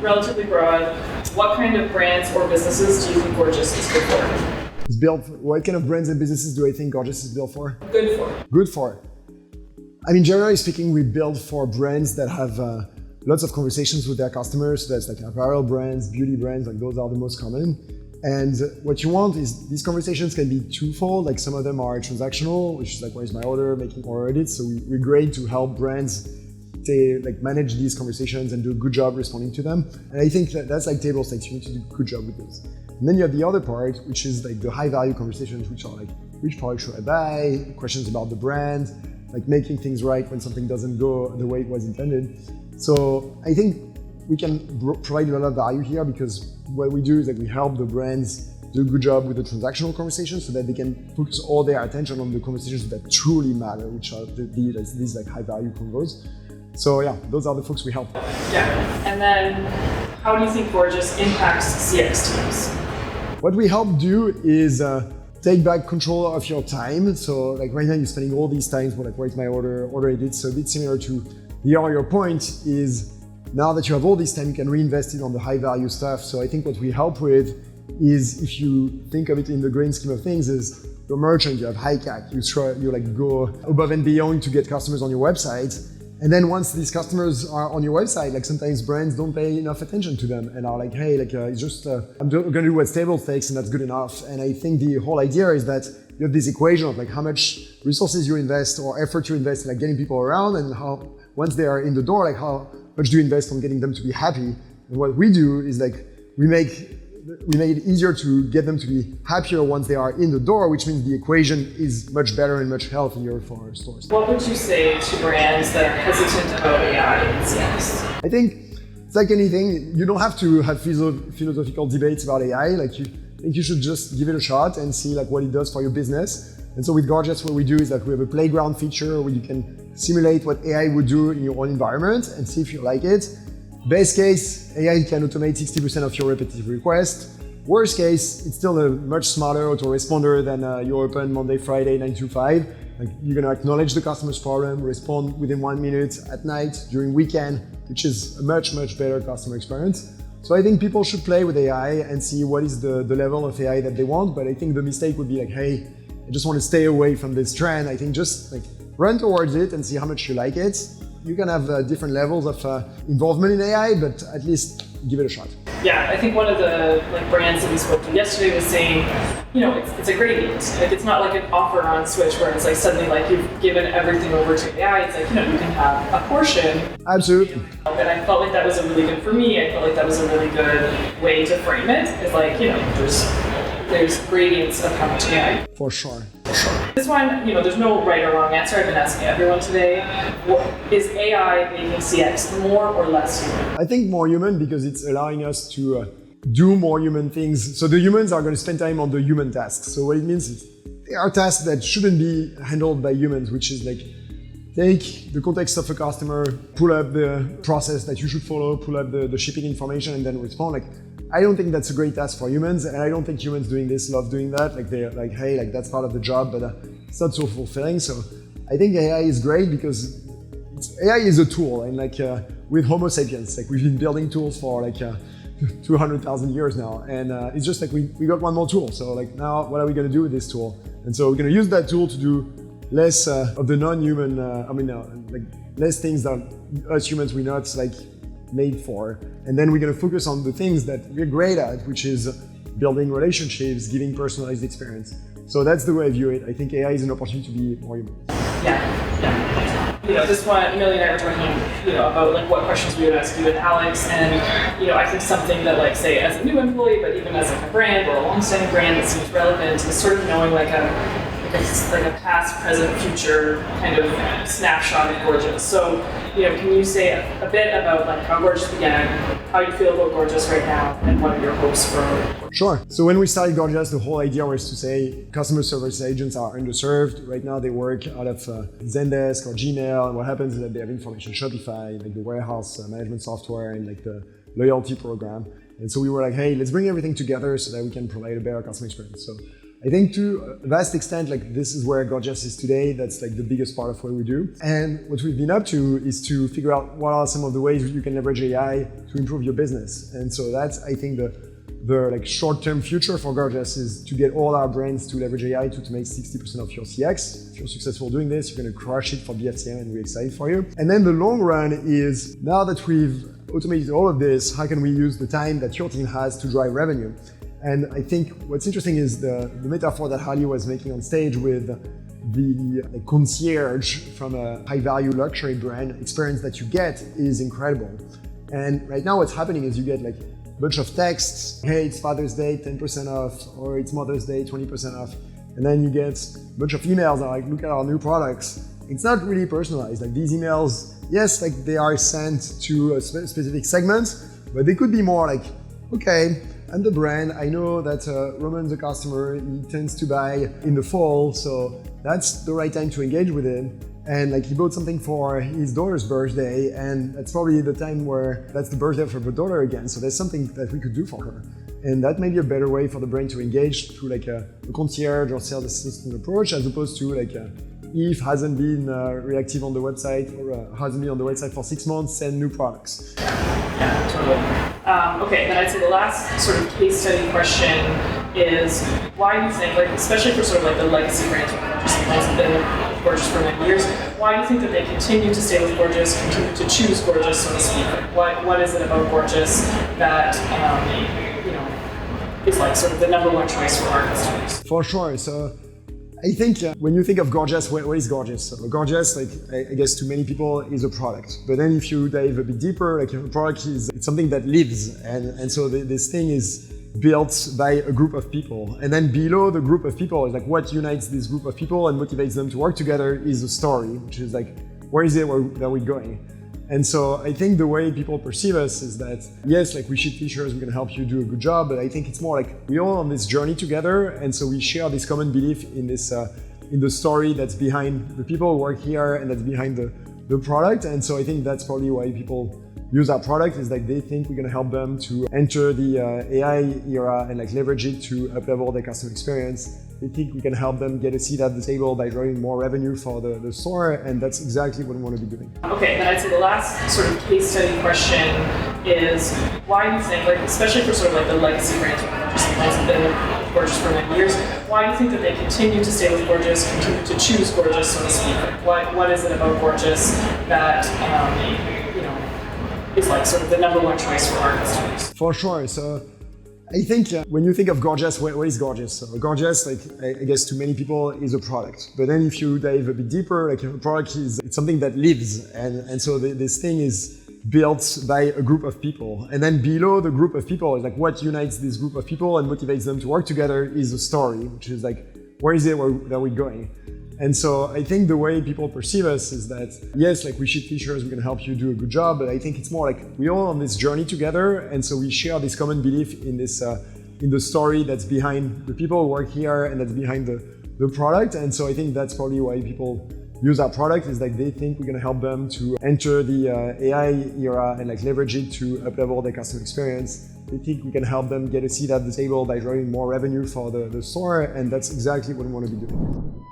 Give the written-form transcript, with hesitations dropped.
relatively broad. What kind of brands or businesses do you think Gorgias is good for? It's built. What kind of brands and businesses do I think Gorgias is built for? Good for. Good for. I mean, generally speaking, we build for brands that have lots of conversations with their customers. So that's like apparel brands, beauty brands, like those are the most common. And what you want is these conversations can be twofold. Like some of them are transactional, which is like, where's my order, making order edits. So we're great to help brands manage these conversations and do a good job responding to them. And I think that's like table stakes. You need to do a good job with this. And then you have the other part, which is like the high value conversations, which are like, which product should I buy? Questions about the brand, like making things right when something doesn't go the way it was intended. So I think we can provide a lot of value here because what we do is that we help the brands do a good job with the transactional conversations so that they can focus all their attention on the conversations that truly matter, which are these like high value convos. So yeah, those are the folks we help. Yeah, and then how do you think Gorgias impacts CX teams? What we help do is take back control of your time. So like right now you're spending all these times for like write my order edit. So a bit similar to the earlier point is now that you have all this time, you can reinvest it on the high value stuff. So I think what we help with is, if you think of it in the grand scheme of things, is you're a merchant, you have high CAC, you like go above and beyond to get customers on your website. And then once these customers are on your website, like sometimes brands don't pay enough attention to them and are like, hey, like it's just, I'm gonna do what's table stakes and that's good enough. And I think the whole idea is that you have this equation of like how much resources you invest or effort you invest in like getting people around, and how once they are in the door, like how much do you invest on getting them to be happy. And what we do is like we make it easier to get them to be happier once they are in the door, which means the equation is much better and much healthier for our stores. What would you say to brands that are hesitant about AI and CX? I think it's like anything, you don't have to have philosophical debates about AI. Like I think you should just give it a shot and see like what it does for your business. And so with Gorgias, what we do is that we have a playground feature where you can simulate what AI would do in your own environment and see if you like it. Best case, AI can automate 60% of your repetitive requests. Worst case, it's still a much smarter autoresponder than your open Monday, Friday, 9 to 5. Like you're gonna acknowledge the customer's problem, respond within 1 minute at night, during weekend, which is a much, much better customer experience. So I think people should play with AI and see what is the level of AI that they want. But I think the mistake would be like, hey, I just want to stay away from this trend. I think just like run towards it and see how much you like it. You can have different levels of involvement in AI, but at least give it a shot. Yeah, I think one of the brands that we spoke to yesterday was saying, it's a gradient. Like it's not like an offer on switch where it's like suddenly like you've given everything over to AI. It's like, you can have a portion. Absolutely. And I felt like that was a really good, for me, I felt like that was a really good way to frame it. It's like, there's gradients of how much AI. For sure. This one, there's no right or wrong answer. I've been asking everyone today. Is AI making CX more or less human? I think more human because it's allowing us to do more human things. So the humans are going to spend time on the human tasks. So what it means is there are tasks that shouldn't be handled by humans, which is like take the context of a customer, pull up the process that you should follow, pull up the shipping information, and then respond. Like, I don't think that's a great task for humans, and I don't think humans doing this love doing that. Like they're like, hey, like that's part of the job, but it's not so fulfilling. So I think AI is great because AI is a tool, and like with Homo sapiens, like we've been building tools for like 200,000 years now, and it's just like we got one more tool. So like now, what are we gonna do with this tool? And so we're gonna use that tool to do less of the non-human, like less things that us humans we're not like made for. And then we're gonna focus on the things that we're great at, which is building relationships, giving personalized experience. So that's the way I view it. I think AI is an opportunity to be more human. Yeah. This one, Emily and I were talking, about like what questions we would ask you and Alex, and I think something that like say as a new employee, but even as like a brand or a long-standing brand that seems relevant is sort of knowing like a past, present, future kind of snapshot of Gorgias. So, can you say a bit about like how Gorgias began, how you feel about Gorgias right now, and what are your hopes for? Sure. So when we started Gorgias, the whole idea was to say customer service agents are underserved. Right now they work out of Zendesk or Gmail, and what happens is that they have information Shopify, like the warehouse management software and like the loyalty program. And so we were like, hey, let's bring everything together so that we can provide a better customer experience. So I think to a vast extent, like this is where Gorgias is today. That's like the biggest part of what we do. And what we've been up to is to figure out what are some of the ways you can leverage AI to improve your business. And so that's, I think, the like short-term future for Gorgias is to get all our brands to leverage AI to make 60% of your CX. If you're successful doing this, you're going to crush it for BFCM, and we're excited for you. And then the long run is, now that we've automated all of this, how can we use the time that your team has to drive revenue? And I think what's interesting is the metaphor that Harley was making on stage with the concierge from a high-value luxury brand experience that you get is incredible. And right now what's happening is you get like a bunch of texts, hey, it's Father's Day, 10% off, or it's Mother's Day, 20% off. And then you get a bunch of emails that are like, look at our new products. It's not really personalized. Like these emails, yes, like they are sent to a specific segment, but they could be more like, okay, I'm the brand, I know that Romain, the customer, he tends to buy in the fall, so that's the right time to engage with him. And like he bought something for his daughter's birthday, and that's probably the time where that's the birthday of her daughter again. So there's something that we could do for her. And that may be a better way for the brand to engage through like a concierge or sales assistant approach, as opposed to like if hasn't been reactive on the website or hasn't been on the website for 6 months, send new products. Yeah, totally. Okay, then I'd say the last sort of case study question is why do you think, like especially for sort of like the legacy brands with Gorgias and brands that have been with Gorgias for many years, why do you think that they continue to stay with Gorgias, continue to choose Gorgias, so to speak? What is it about Gorgias that is like sort of the number one choice for our customers? For sure. So I think when you think of Gorgias, what is Gorgias? So Gorgias, like I guess to many people, is a product. But then if you dive a bit deeper, like a product it's something that lives, and so this thing is built by a group of people. And then below the group of people is like what unites this group of people and motivates them to work together is a story, which is like where is it that we're going? And so I think the way people perceive us is that, yes, like we ship t-shirts, we're gonna help you do a good job, but I think it's more like we're all on this journey together, and so we share this common belief in this, in the story that's behind the people who work here and that's behind the product. And so I think that's probably why people use our product, is like they think we're gonna help them to enter the AI era and like leverage it to up-level their customer experience. They think we can help them get a seat at the table by driving more revenue for the store, and that's exactly what we want to be doing. Okay, then I'd say the last sort of case study question is why do you think, like especially for sort of like the legacy brands with Gorgias and brands that have been with Gorgias for many years, why do you think that they continue to stay with Gorgias, continue to choose Gorgias, so to speak? What is it about Gorgias that is like sort of the number one choice for our customers? For sure. So I think when you think of Gorgias, what is Gorgias? So Gorgias, like I guess to many people, is a product. But then if you dive a bit deeper, like a product it's something that lives, and so this thing is built by a group of people. And then below the group of people is like what unites this group of people and motivates them to work together is a story, which is like where is it that we're going? And so I think the way people perceive us is that, yes, like we ship t-shirts, we're gonna help you do a good job, but I think it's more like we're all on this journey together, and so we share this common belief in this, in the story that's behind the people who work here and that's behind the product. And so I think that's probably why people use our product, is like they think we're gonna help them to enter the AI era and like leverage it to up-level their customer experience. They think we can help them get a seat at the table by driving more revenue for the store, and that's exactly what we want to be doing.